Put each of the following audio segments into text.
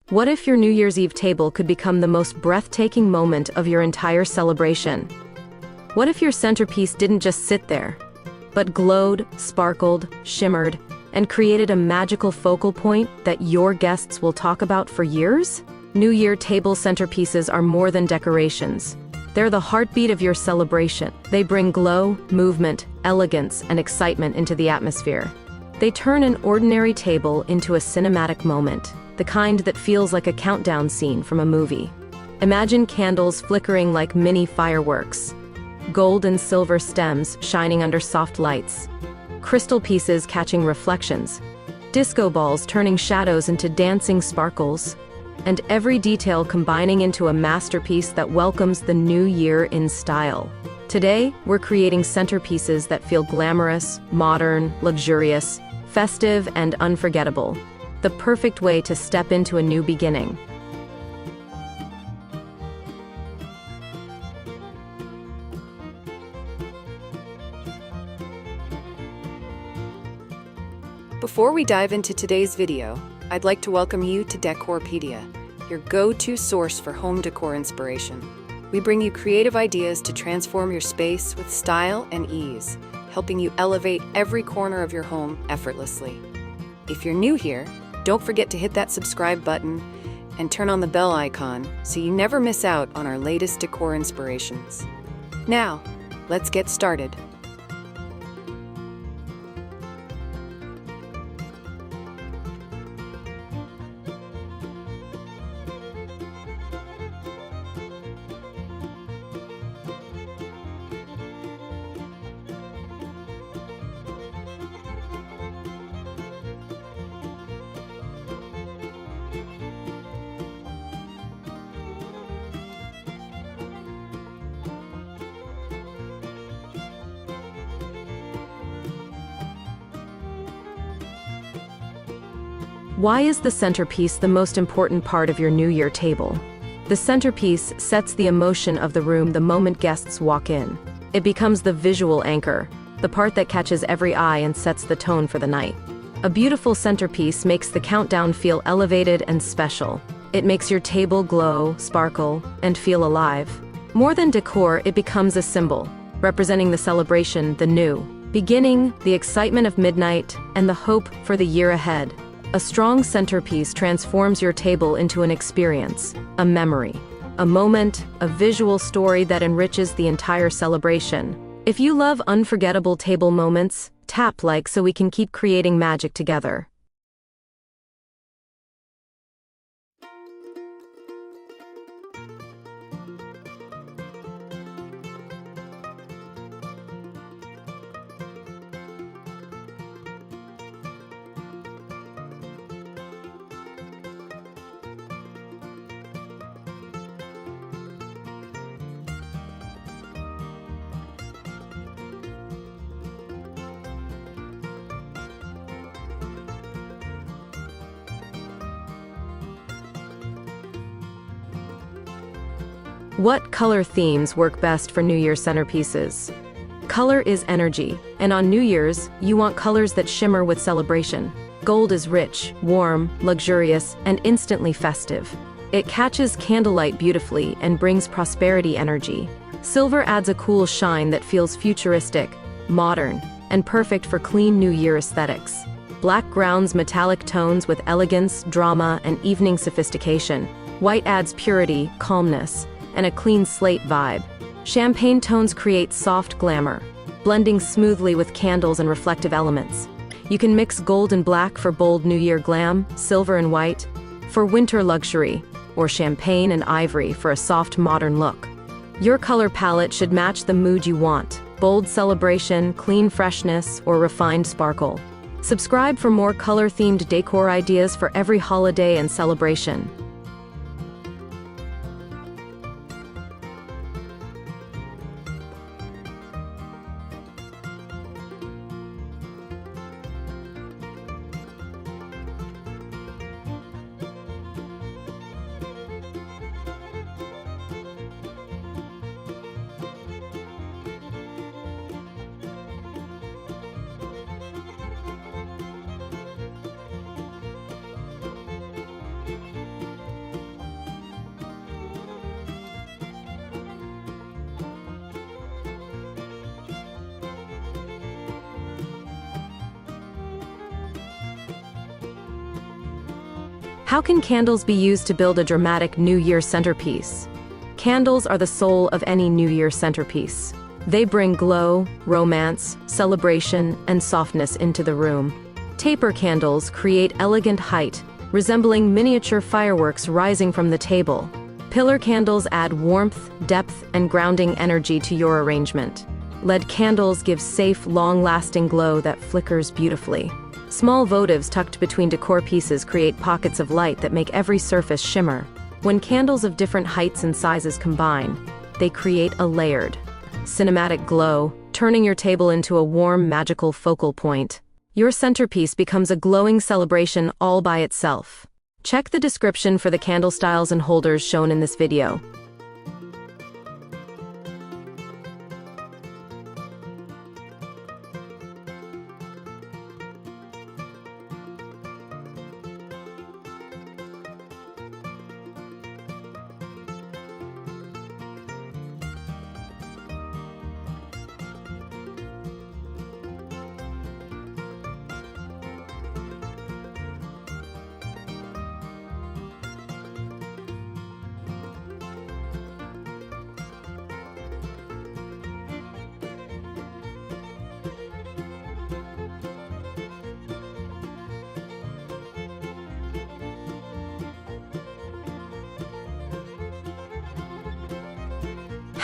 What if your New Year's Eve table could become the most breathtaking moment of your entire celebration? What if your centerpiece didn't just sit there, but glowed, sparkled, shimmered, and created a magical focal point that your guests will talk about for years? New Year table centerpieces are more than decorations. They're the heartbeat of your celebration. They bring glow, movement, elegance, and excitement into the atmosphere. They turn an ordinary table into a cinematic moment, the kind that feels like a countdown scene from a movie. Imagine candles flickering like mini fireworks, gold and silver stems shining under soft lights, crystal pieces catching reflections, disco balls turning shadows into dancing sparkles, and every detail combining into a masterpiece that welcomes the new year in style. Today, we're creating centerpieces that feel glamorous, modern, luxurious, festive, and unforgettable. The perfect way to step into a new beginning. Before we dive into today's video, I'd like to welcome you to Decorpediya, your go-to source for home decor inspiration. We bring you creative ideas to transform your space with style and ease, helping you elevate every corner of your home effortlessly. If you're new here, don't forget to hit that subscribe button and turn on the bell icon so you never miss out on our latest decor inspirations. Now, let's get started. Why is the centerpiece the most important part of your New Year table? The centerpiece sets the emotion of the room the moment guests walk in. It becomes the visual anchor, the part that catches every eye and sets the tone for the night. A beautiful centerpiece makes the countdown feel elevated and special. It makes your table glow, sparkle, and feel alive. More than decor, it becomes a symbol, representing the celebration, the new beginning, the excitement of midnight, and the hope for the year ahead. A strong centerpiece transforms your table into an experience, a memory, a moment, a visual story that enriches the entire celebration. If you love unforgettable table moments, tap like so we can keep creating magic together. What color themes work best for New Year's centerpieces? Color is energy, and on New Year's, you want colors that shimmer with celebration. Gold is rich, warm, luxurious, and instantly festive. It catches candlelight beautifully and brings prosperity energy. Silver adds a cool shine that feels futuristic, modern, and perfect for clean New Year aesthetics. Black grounds metallic tones with elegance, drama, and evening sophistication. White adds purity, calmness, and a clean slate vibe. Champagne tones create soft glamour, blending smoothly with candles and reflective elements. You can mix gold and black for bold New Year glam, silver and white for winter luxury, or champagne and ivory for a soft modern look. Your color palette should match the mood you want: bold celebration, clean freshness, or refined sparkle. Subscribe for more color-themed decor ideas for every holiday and celebration. How can candles be used to build a dramatic New Year centerpiece? Candles are the soul of any New Year centerpiece. They bring glow, romance, celebration, and softness into the room. Taper candles create elegant height, resembling miniature fireworks rising from the table. Pillar candles add warmth, depth, and grounding energy to your arrangement. LED candles give safe, long-lasting glow that flickers beautifully. Small votives tucked between decor pieces create pockets of light that make every surface shimmer. When candles of different heights and sizes combine, they create a layered, cinematic glow, turning your table into a warm, magical focal point. Your centerpiece becomes a glowing celebration all by itself. Check the description for the candle styles and holders shown in this video.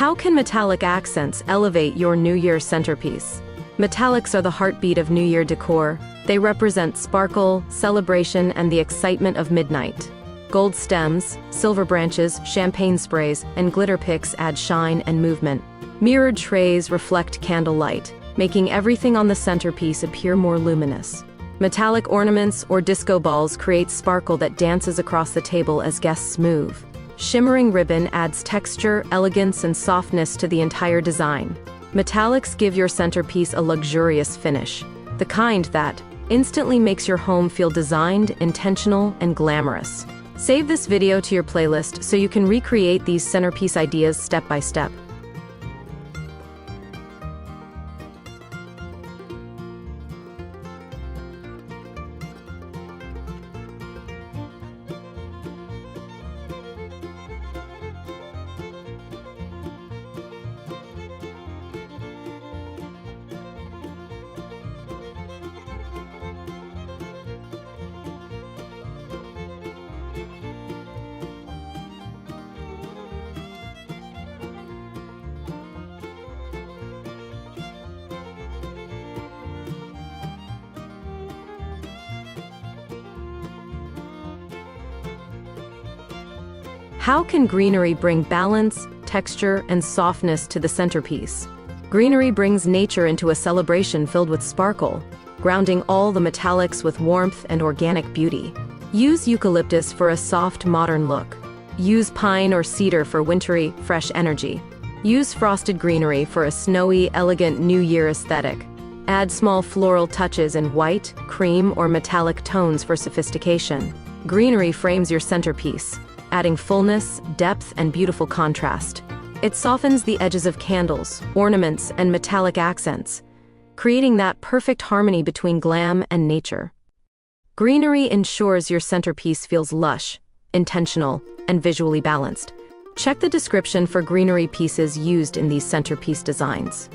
How can metallic accents elevate your New Year centerpiece? Metallics are the heartbeat of New Year decor. They represent sparkle, celebration, and the excitement of midnight. Gold stems, silver branches, champagne sprays, and glitter picks add shine and movement. Mirrored trays reflect candlelight, making everything on the centerpiece appear more luminous. Metallic ornaments or disco balls create sparkle that dances across the table as guests move. Shimmering ribbon adds texture, elegance, and softness to the entire design. Metallics give your centerpiece a luxurious finish, the kind that instantly makes your home feel designed, intentional, and glamorous. Save this video to your playlist so you can recreate these centerpiece ideas step by step. How can greenery bring balance, texture, and softness to the centerpiece? Greenery brings nature into a celebration filled with sparkle, grounding all the metallics with warmth and organic beauty. Use eucalyptus for a soft, modern look. Use pine or cedar for wintry, fresh energy. Use frosted greenery for a snowy, elegant New Year aesthetic. Add small floral touches in white, cream, or metallic tones for sophistication. Greenery frames your centerpiece, adding fullness, depth, and beautiful contrast. It softens the edges of candles, ornaments, and metallic accents, creating that perfect harmony between glam and nature. Greenery ensures your centerpiece feels lush, intentional, and visually balanced. Check the description for greenery pieces used in these centerpiece designs.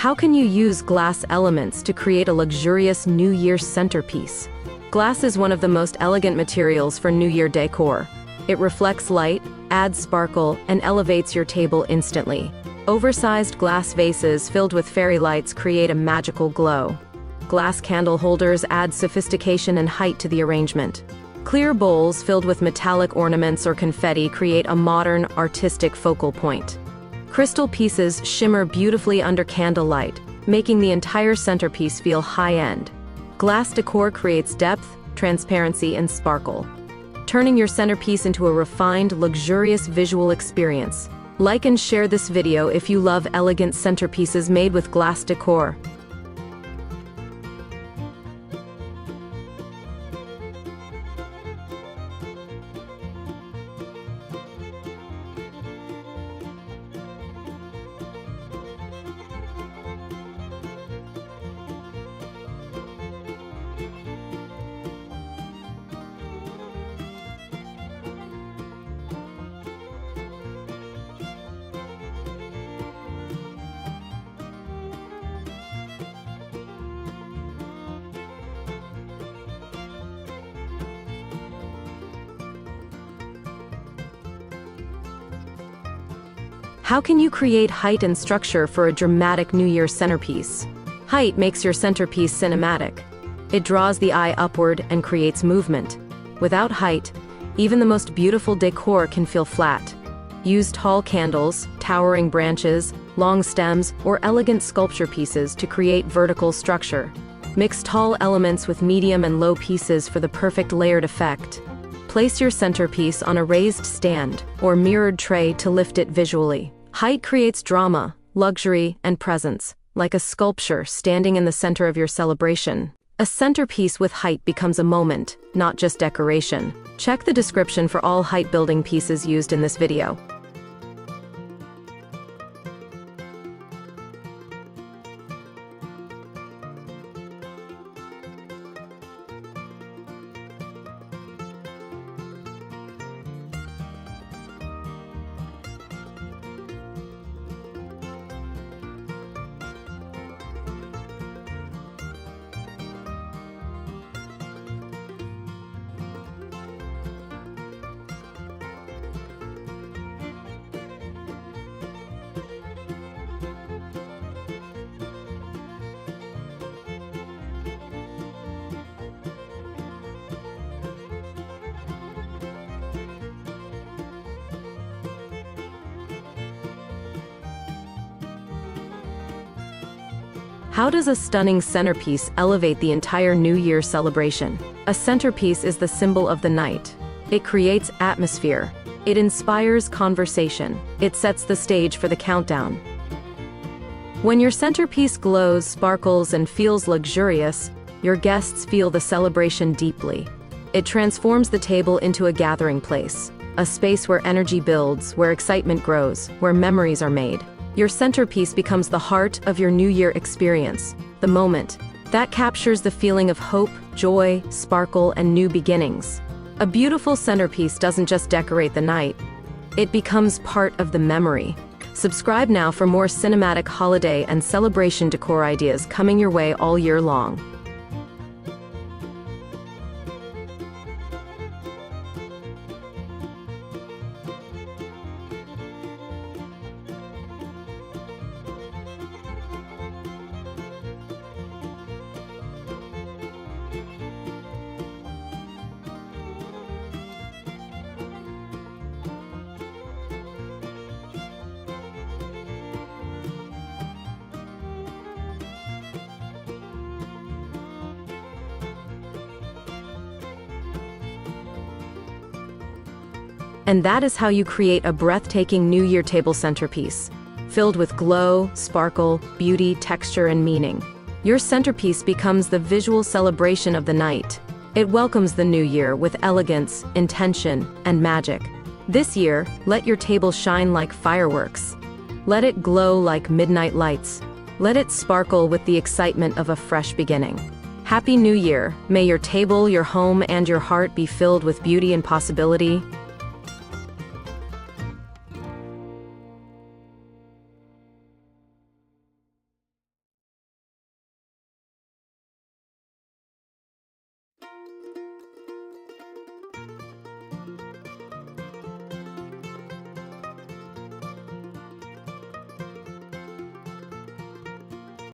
How can you use glass elements to create a luxurious New Year centerpiece? Glass is one of the most elegant materials for New Year decor. It reflects light, adds sparkle, and elevates your table instantly. Oversized glass vases filled with fairy lights create a magical glow. glass candle holders add sophistication and height to the arrangement. Clear bowls filled with metallic ornaments or confetti create a modern, artistic focal point. Crystal pieces shimmer beautifully under candlelight, making the entire centerpiece feel high-end. Glass decor creates depth, transparency, and sparkle, turning your centerpiece into a refined, luxurious visual experience. Like and share this video if you love elegant centerpieces made with glass decor. How can you create height and structure for a dramatic New Year centerpiece? Height makes your centerpiece cinematic. It draws the eye upward and creates movement. Without height, even the most beautiful decor can feel flat. Use tall candles, towering branches, long stems, or elegant sculpture pieces to create vertical structure. Mix tall elements with medium and low pieces for the perfect layered effect. Place your centerpiece on a raised stand or mirrored tray to lift it visually. Height creates drama, luxury, and presence, like a sculpture standing in the center of your celebration. A centerpiece with height becomes a moment, not just decoration. Check the description for all height-building pieces used in this video. How does a stunning centerpiece elevate the entire New Year celebration? A centerpiece is the symbol of the night. It creates atmosphere. It inspires conversation. It sets the stage for the countdown. When your centerpiece glows, sparkles, and feels luxurious, your guests feel the celebration deeply. It transforms the table into a gathering place, a space where energy builds, where excitement grows, where memories are made. Your centerpiece becomes the heart of your New Year experience, the moment that captures the feeling of hope, joy, sparkle, and new beginnings. A beautiful centerpiece doesn't just decorate the night, it becomes part of the memory. Subscribe now for more cinematic holiday and celebration decor ideas coming your way all year long. And that is how you create a breathtaking New Year table centerpiece, filled with glow, sparkle, beauty, texture, and meaning. Your centerpiece becomes the visual celebration of the night. It welcomes the new year with elegance, intention, and magic. This year, let your table shine like fireworks. Let it glow like midnight lights. Let it sparkle with the excitement of a fresh beginning. Happy New Year! May your table, your home, and your heart be filled with beauty and possibility.